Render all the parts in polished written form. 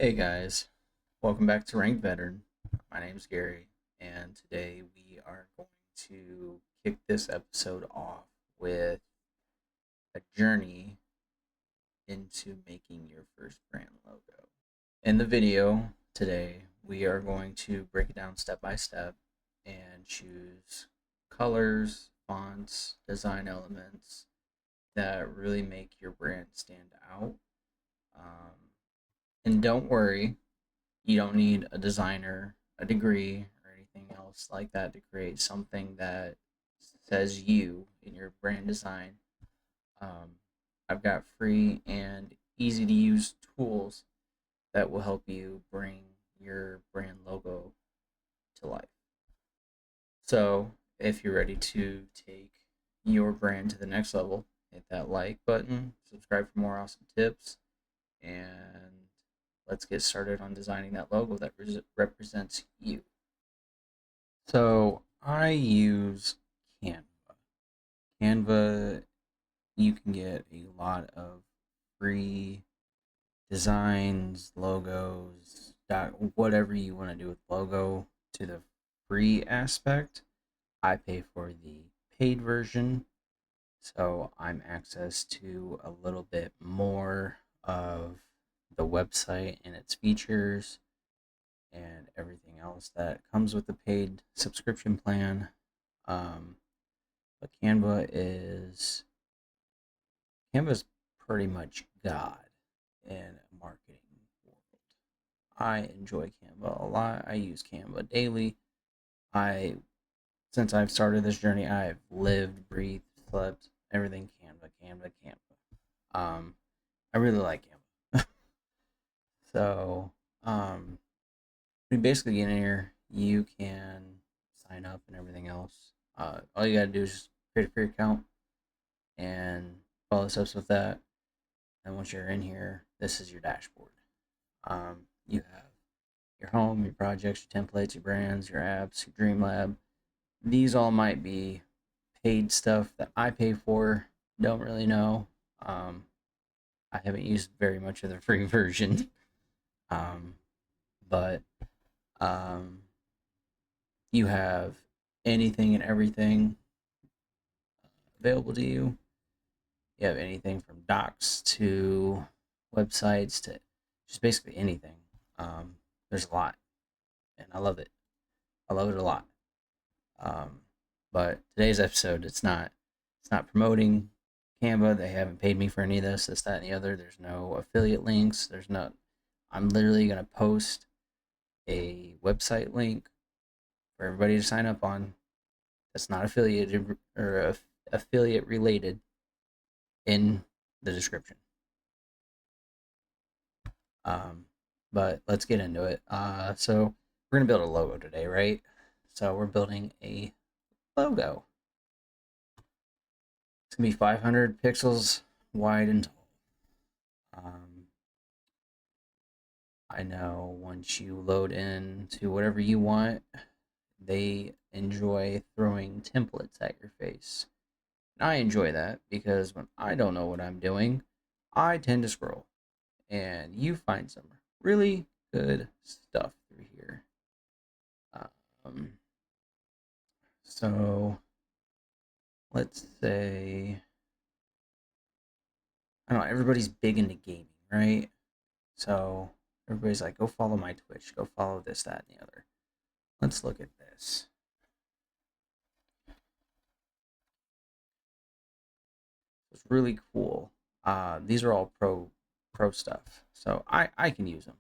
Hey guys, welcome back to Ranked Veteran. My name's Gary, and today we are going to kick this episode off with a journey into making your first brand logo. In the video today, we are going to break it down step by step and choose colors, fonts, design elements that really make your brand stand out. And don't worry, you don't need a designer, a degree, or anything else like that to create something that says you in your brand design. Um, I've got free and easy to use tools that will help you bring your brand logo to life. So, if you're ready to take your brand to the next level, hit that like button, subscribe for more awesome tips, and let's get started on designing that logo that represents you. So I use Canva. Canva, you can get a lot of free designs, logos, whatever you want to do with logo to the free aspect. I pay for the paid version, so I'm access to a little bit more of the website and its features and everything else that comes with the paid subscription plan. Um, but Canva's pretty much God in marketing world. I enjoy Canva a lot. I use Canva daily. I Since I've started this journey, I've lived, breathed, slept, everything Canva, Canva, Canva. I really like Canva. So, we basically get in here. You can sign up and everything else. All you gotta do is just create a free account and follow the steps with that. And once you're in here, this is your dashboard. You have your home, your projects, your templates, your brands, your apps, your dream lab. These all might be paid stuff that I pay for. Don't really know. I haven't used very much of the free version. Um, but you have anything and everything available to you. You have anything from docs to websites to just basically anything. There's a lot, and I love it. I love it a lot. Um, but today's episode, it's not promoting Canva. They haven't paid me for any of this, that, and the other. There's no affiliate links. There's no. I'm literally gonna post a website link for everybody to sign up on. That's not affiliated or affiliate related in the description. But let's get into it. So we're gonna build a logo today, right? So we're building a logo. It's gonna be 500 pixels wide and tall. I know once you load into whatever you want, they enjoy throwing templates at your face. And I enjoy that because when I don't know what I'm doing, I tend to scroll and you find some really good stuff through here. Um, so let's say, I don't know, everybody's big into gaming, right? So everybody's like, go follow my Twitch, go follow this, that, and the other. Let's look at this. It's really cool. These are all pro stuff, so I can use them.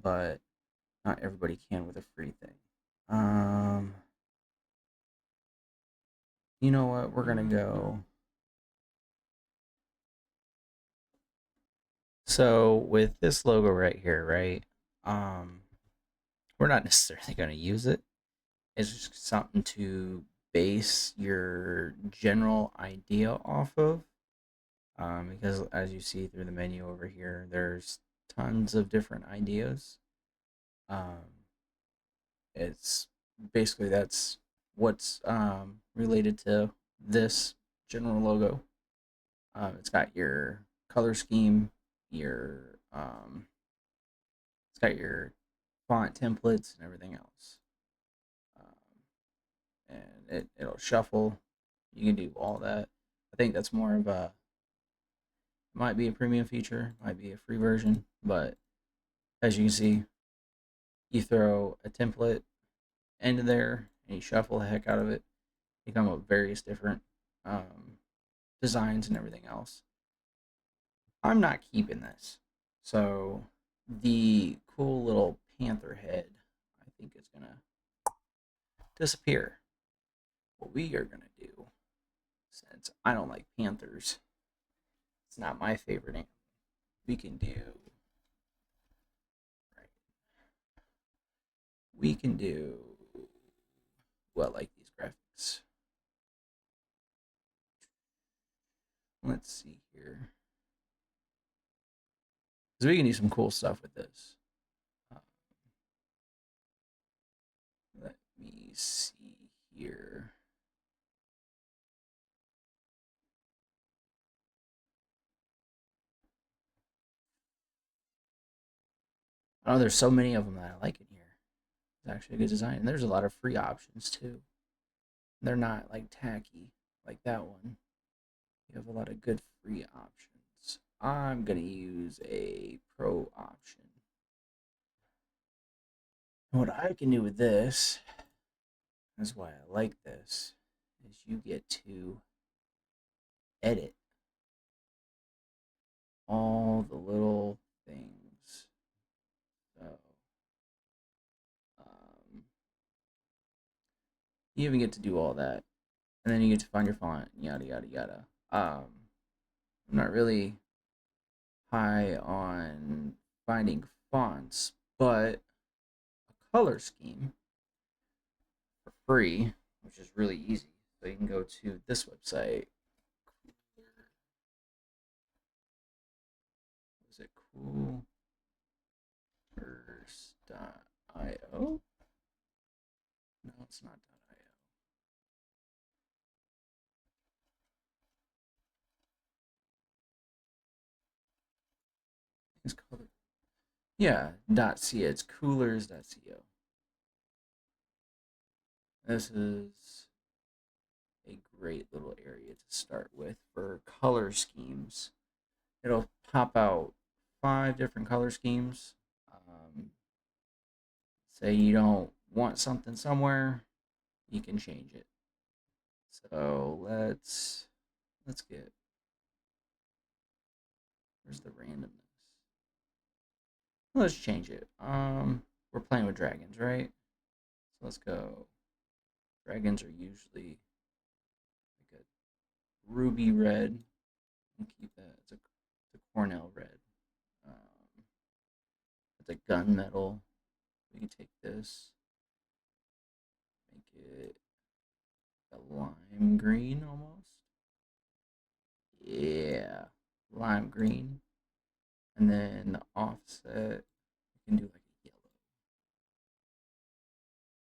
But not everybody can with a free thing. You know what? We're gonna go. So with this logo right here, right? We're not necessarily gonna use it. It's just something to base your general idea off of. Because as you see through the menu over here, there's tons of different ideas. It's basically that's what's related to this general logo. It's got your color scheme, your It's got your font templates and everything else. And it'll shuffle. You can do all that. I think that's more of a, might be a premium feature, might be a free version, but as you can see, you throw a template into there and you shuffle the heck out of it. You come up with various different um, designs and everything else. I'm not keeping this. So the cool little panther head, I think, is going to disappear. What we are going to do, since I don't like panthers, it's not my favorite animal, we can do, right, we can do, well, like these graphics. Let's see here. Because we can do some cool stuff with this. Let me see here. Oh, there's so many of them that I like in here. It's actually a good design. And there's a lot of free options too. They're not like tacky like that one. You have a lot of good free options. I'm going to use a pro option. And what I can do with this, that's why I like this, is you get to edit all the little things. So, um, you even get to do all that. And then you get to find your font, yada, yada, yada. I'm not really high on finding fonts, but a color scheme for free, which is really easy. So you can go to this website. Is it coolers.io? No, it's not .io. It's color. Yeah, .ca. It's coolers.co. This is a great little area to start with for color schemes. It'll pop out 5 different color schemes. Um, Say you don't want something somewhere, you can change it. So let's get, where's the randomness? Let's change it. We're playing with dragons, right? So let's go. Dragons are usually like a ruby red. We'll keep that. It's a Cornell red. Um, it's a gunmetal. We can take this, make it a lime green almost. Yeah, lime green. And then the offset, we can do like a yellow,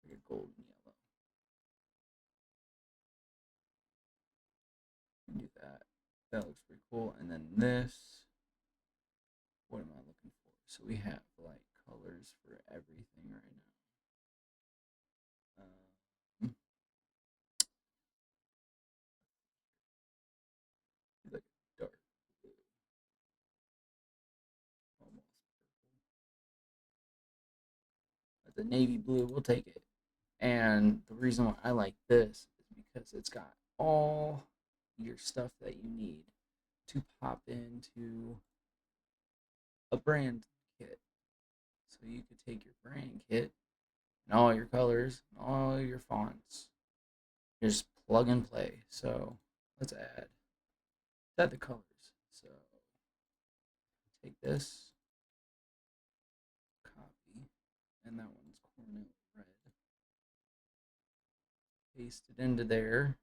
like a golden yellow. We can do that. That looks pretty cool. And then this, what am I looking for? So we have like colors for everything right now. Like dark blue, almost purple. The navy blue, we'll take it. And the reason why I like this is because it's got all your stuff that you need to pop into a brand kit. So you could take your brand kit and all your colors, and all your fonts, just plug and play. So let's add the colors. So take this, copy, and that one's Cornell red. Paste it into there.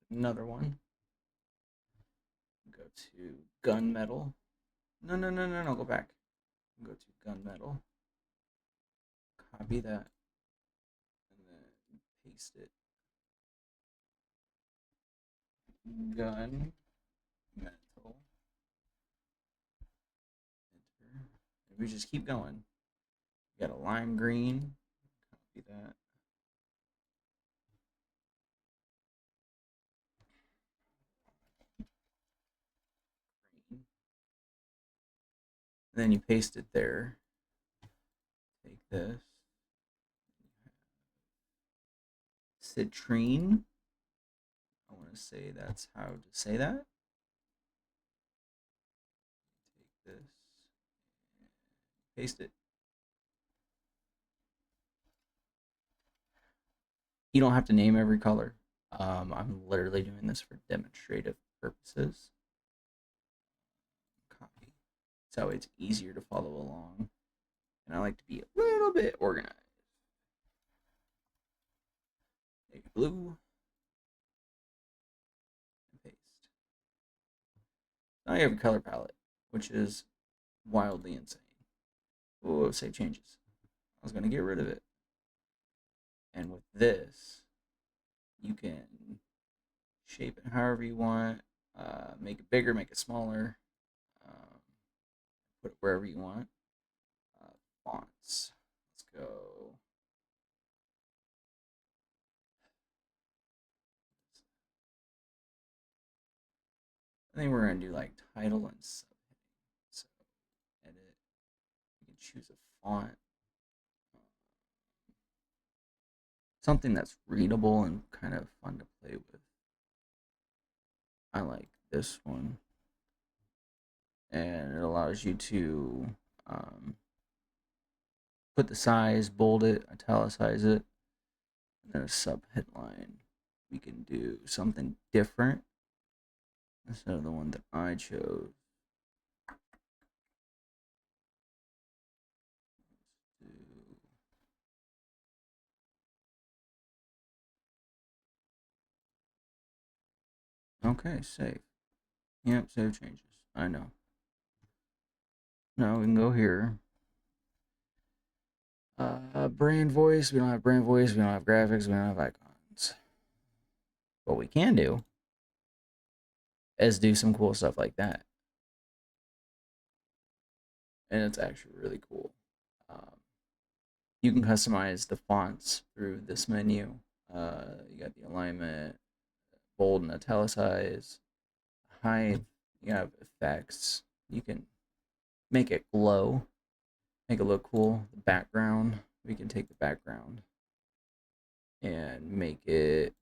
Another one. Go to gunmetal. No, no, no, no, no. Go back. Go to gunmetal. Copy that. And then paste it. Gun metal. Enter. And we just keep going. We got a lime green. Copy that. Green. And then you paste it there. Take this. Citrine. I want to say that's how to say that. Take this. Paste it. You don't have to name every color. I'm literally doing this for demonstrative purposes. Copy. So it's easier to follow along. And I like to be a little bit organized. Maybe blue. And paste. Now you have a color palette, which is wildly insane. Oh, save changes. I was going to get rid of it. And with this, you can shape it however you want, make it bigger, make it smaller, put it wherever you want. Fonts. Let's go. I think we're going to do like title and subheading. So edit. You can choose a font. Something that's readable and kind of fun to play with. I like this one. And it allows you to put the size, bold it, italicize it, and then a subheadline. We can do something different instead of the one that I chose. Okay, save. Yep, save changes. I know. Now we can go here. Brand voice. We don't have brand voice. We don't have graphics. We don't have icons. What we can do is do some cool stuff like that. And it's actually really cool. You can customize the fonts through this menu. You got the alignment, bold and italicize, height. You have effects. You can make it glow, make it look cool. The background, we can take the background and make it,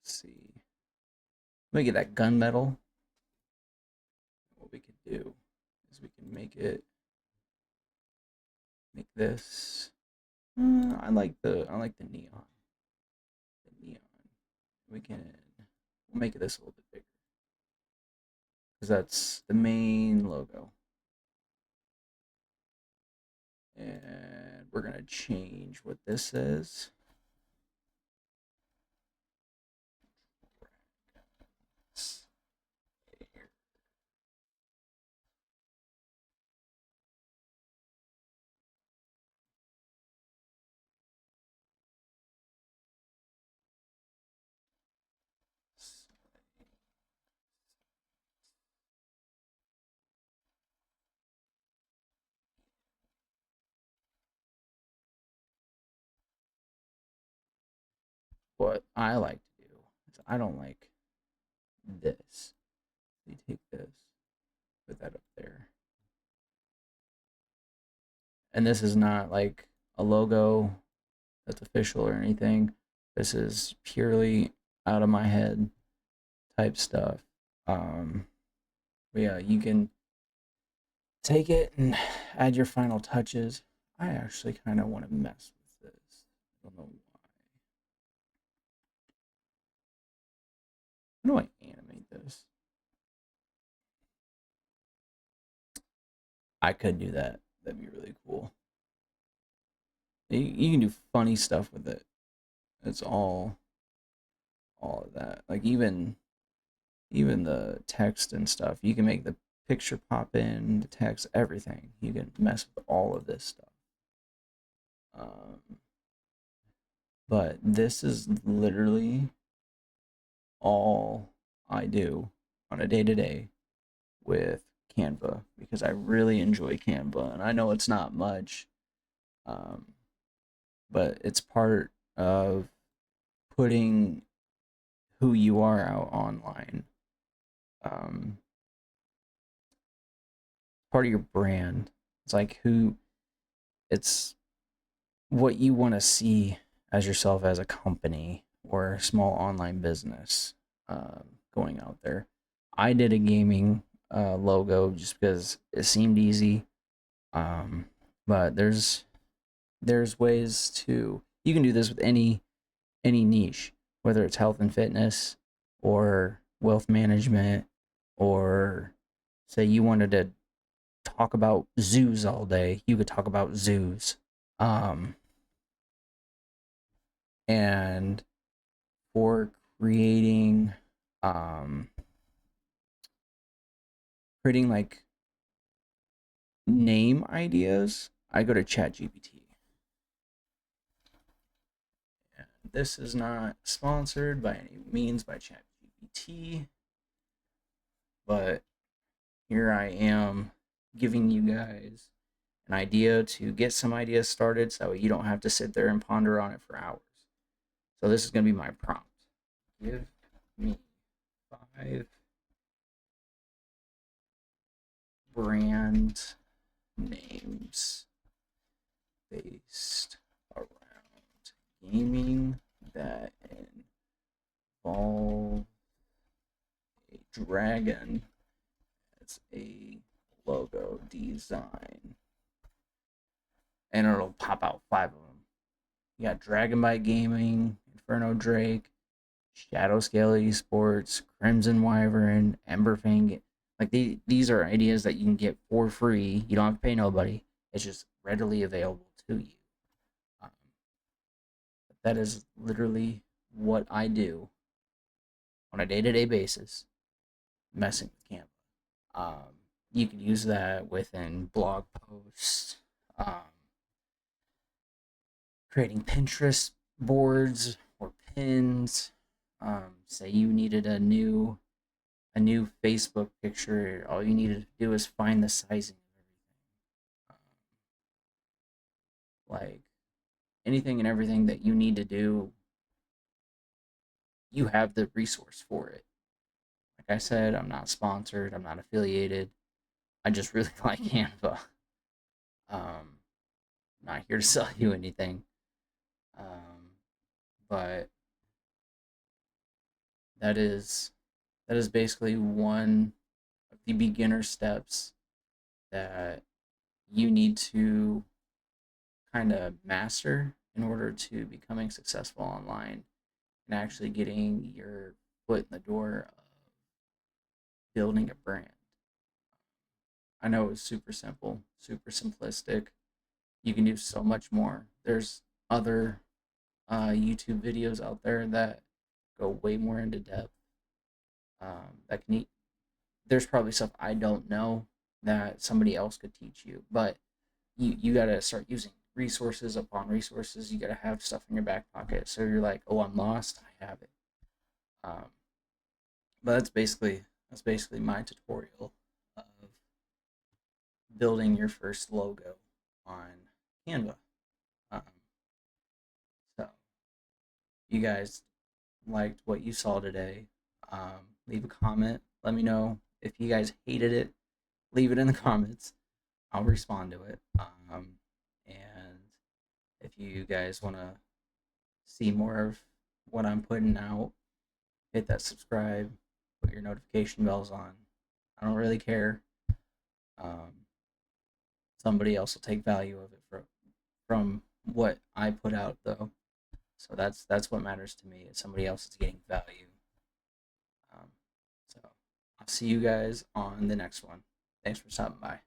let's see, make it that gunmetal. What we can do is we can make this. I like the neon. The neon. We'll make this a little bit bigger because that's the main logo. And we're gonna change what this is. What I like to do is I don't like this. You take this, put that up there. And this is not like a logo that's official or anything. This is purely out of my head type stuff. But yeah, you can take it and add your final touches. I actually kind of want to mess with this. I don't know why. How do I animate this? I could do that. That'd be really cool. You can do funny stuff with it. It's all of that. Like even the text and stuff. You can make the picture pop in, the text, everything. You can mess with all of this stuff. But this is literally all I do on a day to day with Canva because I really enjoy Canva. And I know it's not much, um, but it's part of putting who you are out online. Um, Part of your brand. It's like it's what you want to see as yourself as a company or a small online business going out there. I did a gaming logo just because it seemed easy, um, but there's ways to you can do this with any niche, whether it's health and fitness or wealth management, or say you wanted to talk about zoos all day, you could talk about zoos. Um, and for creating um creating like name ideas, I go to ChatGPT. And this is not sponsored by any means by ChatGPT, but here I am giving you guys an idea to get some ideas started so you don't have to sit there and ponder on it for hours. So this is going to be my prompt. Give me 5 brand names based around gaming that involve a dragon as a logo design. And it'll pop out 5 of them. You got Dragonbite Gaming, Inferno Drake, Shadow Scale Esports, Crimson Wyvern, Emberfang. Like these are ideas that you can get for free. You don't have to pay nobody. It's just readily available to you. Um, that is literally what I do on a day-to-day basis, messing with Canva. You can use that within blog posts, creating Pinterest boards or pins. Say you needed a new Facebook picture, all you needed to do is find the sizing of everything. Like anything and everything that you need to do, you have the resource for it. Like I said, I'm not sponsored, I'm not affiliated. I just really like Canva. I'm not here to sell you anything. Um, but that is that is basically one of the beginner steps that you need to kind of master in order to becoming successful online and actually getting your foot in the door of building a brand. I know it's super simple, super simplistic. You can do so much more. There's other YouTube videos out there that go way more into depth. That can eat. There's probably stuff I don't know that somebody else could teach you, but you gotta start using resources upon resources. You gotta have stuff in your back pocket, so you're like, oh, I'm lost, I have it. Um, but that's basically my tutorial of building your first logo on Canva. Um, so you guys liked what you saw today, leave a comment. Let me know if you guys hated it. Leave it in the comments. I'll respond to it. And if you guys want to see more of what I'm putting out, hit that subscribe, put your notification bells on. I don't really care. Um, Somebody else will take value of it from what I put out though. So that's what matters to me. Is somebody else is getting value. Um, so I'll see you guys on the next one. Thanks for stopping by.